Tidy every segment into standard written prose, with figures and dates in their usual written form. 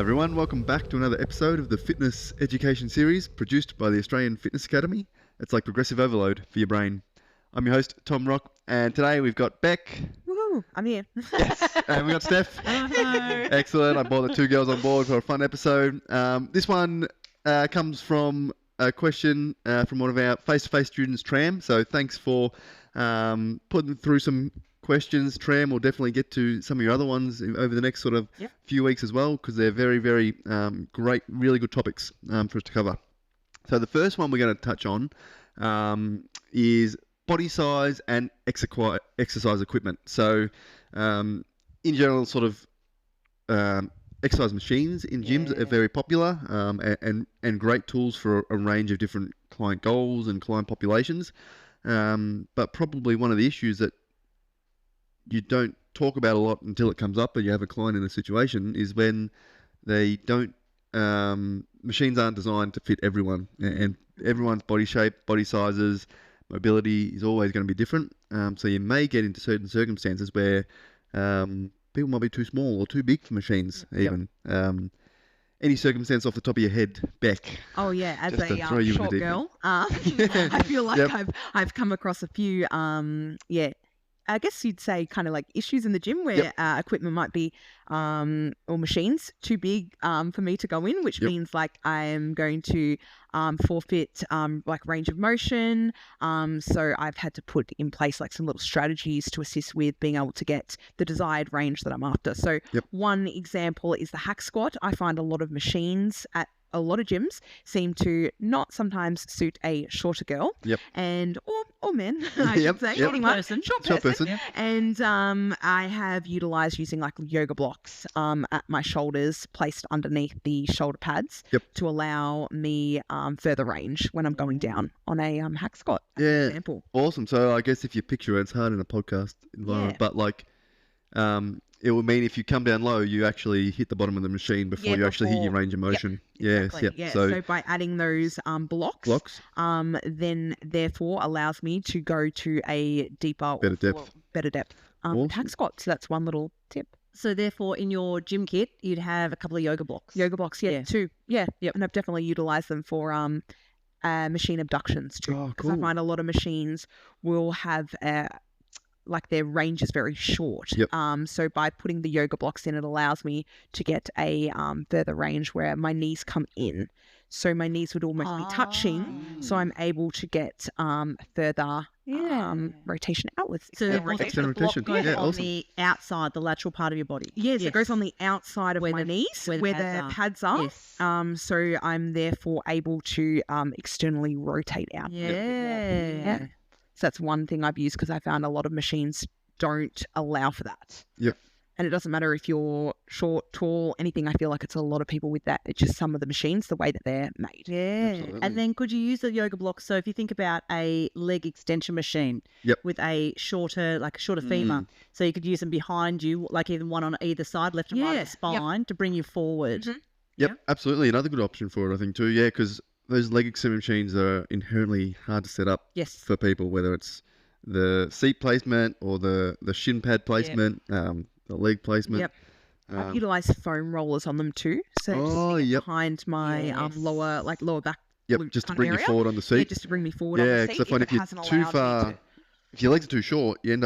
everyone, welcome back to another episode of the Fitness Education Series produced by the Australian Fitness Academy. It's like progressive overload for your brain. I'm your host, Tom Rock, and today we've got Bec. Woohoo, I'm here. Yes, and we got Steph. Hello. Excellent. I brought the two girls on board for a fun episode. This one comes from a question from one of our face-to-face students, Tram. So thanks for putting through some questions. Tram will definitely get to some of your other ones over the next sort of few weeks as well, because they're very, very great, really good topics for us to cover. So the first one we're going to touch on is body size and exercise equipment. So in general, sort of exercise machines in gyms are very popular and great tools for a range of different client goals and client populations. But probably one of the issues that you don't talk about a lot until it comes up and you have a client in a situation is when they don't, machines aren't designed to fit everyone, and everyone's body shape, body sizes, mobility is always going to be different. So you may get into certain circumstances where people might be too small or too big for machines even. Any circumstance off the top of your head, Bec? Oh yeah, as Just to throw a you in short the deep girl, I feel like I've come across a few I guess you'd say kind of like issues in the gym where equipment might be or machines too big for me to go in, which means like I'm going to forfeit like range of motion. So I've had to put in place like some little strategies to assist with being able to get the desired range that I'm after. So one example is the hack squat. I find a lot of machines at a lot of gyms seem to not sometimes suit a shorter girl and or men, I should say. Short person. And I have utilized using like yoga blocks at my shoulders placed underneath the shoulder pads to allow me further range when I'm going down on a hack squat, for example. Awesome. So I guess if you picture it, it's hard in a podcast environment, but like it would mean if you come down low, you actually hit the bottom of the machine before you actually hit your range of motion. Exactly. So by adding those blocks, then therefore allows me to go to a deeper, better depth hack squat. So that's one little tip. So therefore, in your gym kit, you'd have a couple of yoga blocks. Two. And I've definitely utilised them for machine abductions too. Because I find a lot of machines will have like their range is very short. So by putting the yoga blocks in, it allows me to get a further range where my knees come in. So my knees would almost be touching. So I'm able to get further rotation outwards. So the block goes on the outside, the lateral part of your body. Yes, it goes on the outside of my knees where the pads are. So I'm therefore able to externally rotate out. So that's one thing I've used because I found a lot of machines don't allow for that. And it doesn't matter if you're short, tall, anything. I feel like it's a lot of people with that. It's just some of the machines, the way that they're made. Absolutely. And then could you use the yoga block? So if you think about a leg extension machine with a shorter femur, so you could use them behind you, like even one on either side, left and right of the spine to bring you forward. Absolutely. Another good option for it, I think, too. Yeah, because those leg extension machines are inherently hard to set up for people, whether it's the seat placement or the shin pad placement, the leg placement. I've utilised foam rollers on them too. So behind my lower back. Just to bring you forward on the seat. Just to bring me forward on the seat. Because I find if you're too far, if your legs are too short, you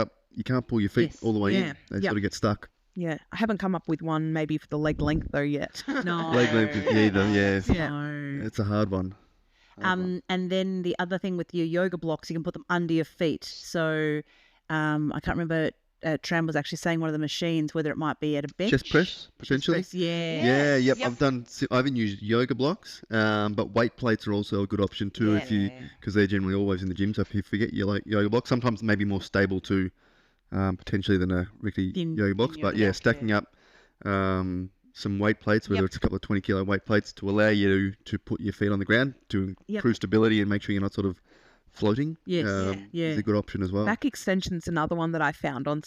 can't pull your feet all the way in. They sort of get stuck. Yeah, I haven't come up with one maybe for the leg length though yet. No. Leg length either, No. It's a hard one. And then the other thing with your yoga blocks, you can put them under your feet. So I can't remember, Tram was actually saying one of the machines, whether it might be at a bench. Chest press, potentially. I haven't used yoga blocks, but weight plates are also a good option too because they're generally always in the gym. So if you forget your yoga blocks, sometimes maybe more stable too. Potentially than a Ricky yoga box, but stacking up some weight plates, whether it's a couple of 20 kilo weight plates, to allow you to put your feet on the ground to improve stability and make sure you're not sort of floating. Is a good option as well. Back extension's another one that I found on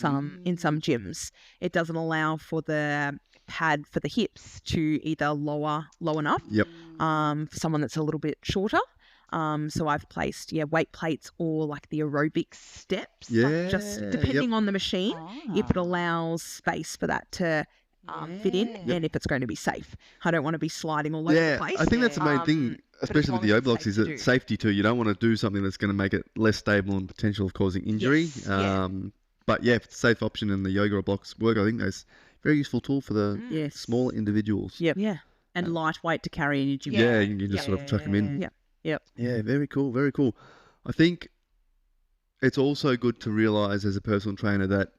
in some gyms. It doesn't allow for the pad for the hips to either low enough. For someone that's a little bit shorter. So I've placed weight plates or like the aerobic steps. Just depending on the machine, if it allows space for that to fit in, and if it's going to be safe. I don't want to be sliding all over the place. I think that's the main thing, especially with the yoga blocks, is that safety too. You don't want to do something that's going to make it less stable and potential of causing injury. But yeah, if it's a safe option and the yoga or blocks work, I think that's a very useful tool for the smaller individuals. Yep. Yeah. And lightweight to carry in your gym. Yeah, you can just sort of chuck them in. Yep. Yeah, very cool, very cool. I think it's also good to realise as a personal trainer that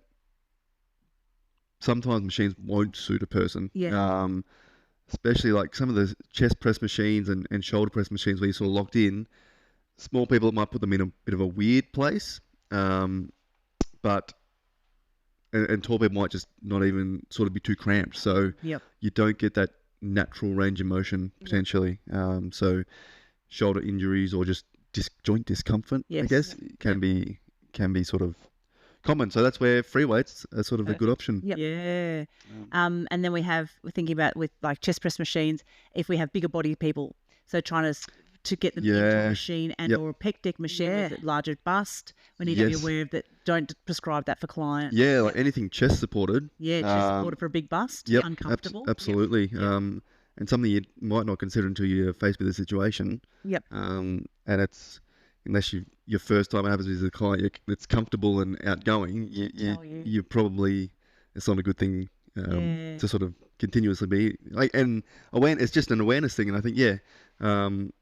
sometimes machines won't suit a person. Especially like some of the chest press machines and shoulder press machines where you're sort of locked in. Small people might put them in a bit of a weird place. But tall people might just not even sort of be too cramped. So you don't get that natural range of motion potentially. So shoulder injuries or just joint discomfort, I guess, can be sort of common. So that's where free weights are sort of a good option. Yeah. And then we're thinking about with like chest press machines, if we have bigger body people, so trying to get them into a machine and or a pec deck machine with a larger bust. We need to be aware of that. Don't prescribe that for clients. Yeah, like anything chest supported. Yeah, chest supported for a big bust. Uncomfortable. Absolutely. And something you might not consider until you're faced with a situation. And it's, unless your first time it happens with a client that's comfortable and outgoing, you probably, it's not a good thing to sort of continuously be like, and it's just an awareness thing. And I think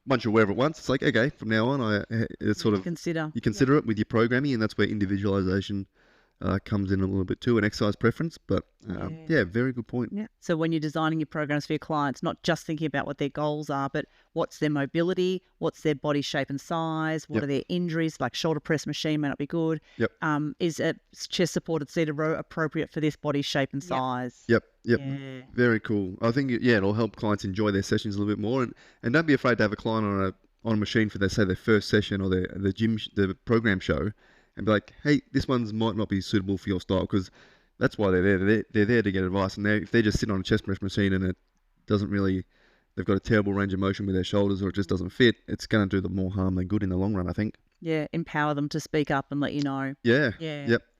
once you're aware of it once, it's like, okay, from now on it's sort of you consider it with your programming, and that's where individualization comes in a little bit too, an exercise preference. But very good point. So when you're designing your programs for your clients, not just thinking about what their goals are, but what's their mobility, what's their body shape and size, what are their injuries, like shoulder press machine may not be good. Is a chest supported seated row appropriate for this body shape and size? Very cool. I think it'll help clients enjoy their sessions a little bit more, and don't be afraid to have a client on a machine for their first session or the program show, and be like, hey, this one's might not be suitable for your style, because that's why they're there. They're there to get advice, and if they just sit on a chest press machine and it doesn't really, they've got a terrible range of motion with their shoulders, or it just doesn't fit, it's going to do them more harm than good in the long run, I think. Empower them to speak up and let you know.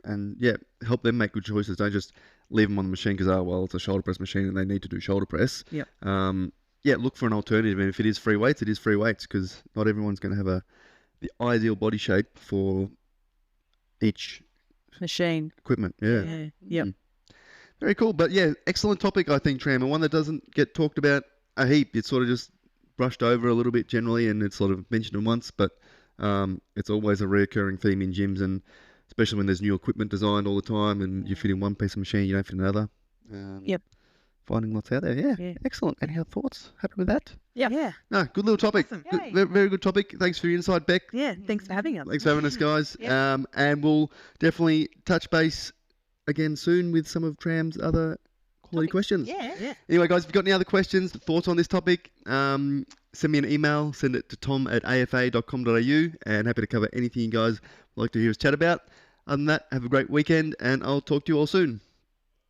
And help them make good choices. Don't just leave them on the machine because it's a shoulder press machine and they need to do shoulder press. Look for an alternative, and if it is free weights, it is free weights, because not everyone's going to have the ideal body shape for each machine equipment. Very cool. But excellent topic, I think, Tram, and one that doesn't get talked about a heap. It's sort of just brushed over a little bit generally, and it's sort of mentioned once, but it's always a reoccurring theme in gyms, and especially when there's new equipment designed all the time and you fit in one piece of machine, you don't fit another. Finding lots out there. Excellent. Any other thoughts? Happy with that? No, good little topic. Awesome. Very good topic. Thanks for your insight, Bec. Thanks for having us. Thanks for having us, guys. And we'll definitely touch base again soon with some of Tram's other quality questions. Anyway, guys, if you've got any other questions, thoughts on this topic, send me an email. Send it to tom@afa.com.au, and happy to cover anything you guys would like to hear us chat about. Other than that, have a great weekend, and I'll talk to you all soon.